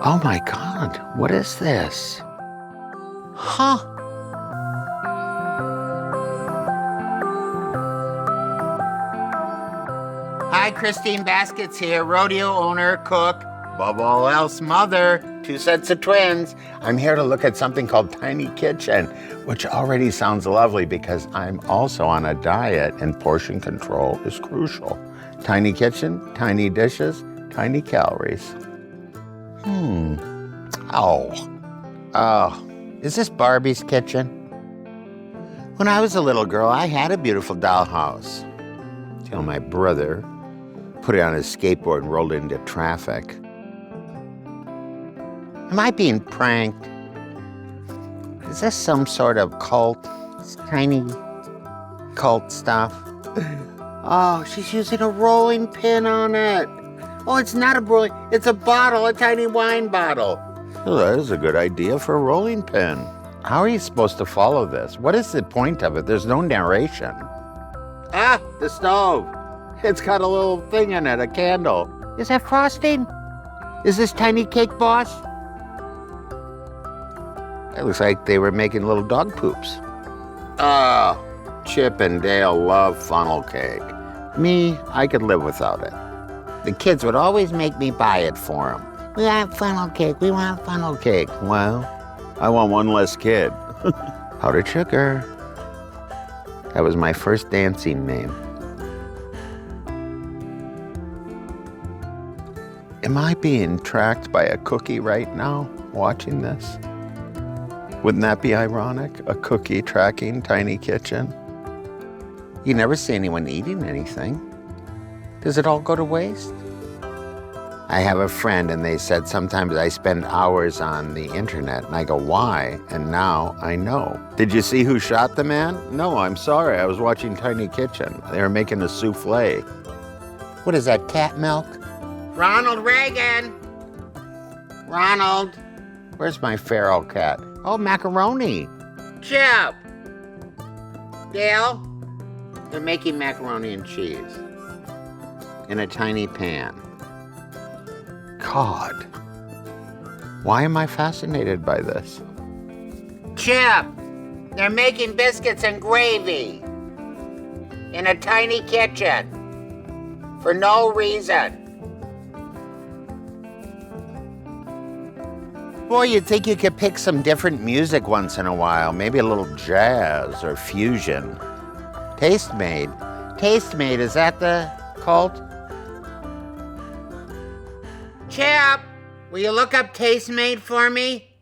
Oh my God, what is this? Huh? Hi, Christine Baskets here, rodeo owner, cook, above all else, mother, 2 sets of twins. I'm here to look at something called Tiny Kitchen, which already sounds lovely because I'm also on a diet and portion control is crucial. Tiny Kitchen, tiny dishes, tiny calories. Oh, is this Barbies Kitchen? When I was a little girl, I had a beautiful dollhouse. Till my brother put it on his skateboard and rolled it into traffic. Am I being pranked? Is this some sort of cult? It's tiny cult stuff? Oh, she's using a rolling pin on it. Oh, it's not a rolling, it's a bottle, a tiny wine bottle. Oh, that is a good idea for a rolling pin. How are you supposed to follow this? What is the point of it? There's no narration. Ah, the stove. It's got a little thing in it, a candle. Is that frosting? Is this tiny cake, boss? It looks like they were making little dog poops. Oh, Chip and Dale love funnel cake. Me, I could live without it. The kids would always make me buy it for them. We want funnel cake, we want funnel cake. Well, I want one less kid. Powdered sugar. That was my first dancing name. Am I being tracked by a cookie right now, watching this? Wouldn't that be ironic? A cookie tracking Tiny Kitchen? You never see anyone eating anything. Does it all go to waste? I have a friend and they said sometimes I spend hours on the internet and I go, why? And now I know. Did you see who shot the man? No, I'm sorry. I was watching Tiny Kitchen. They were making a souffle. What is that, cat milk? Ronald Reagan! Ronald! Where's my feral cat? Oh, macaroni. Chip! Dale? They're making macaroni and cheese in a tiny pan. God, why am I fascinated by this? Chip, they're making biscuits and gravy in a tiny kitchen for no reason. Boy, you'd think you could pick some different music once in a while, maybe a little jazz or fusion. Tastemade. Tastemade, is that the cult? Chip, will you look up Tastemade for me?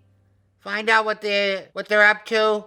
Find out what they're up to?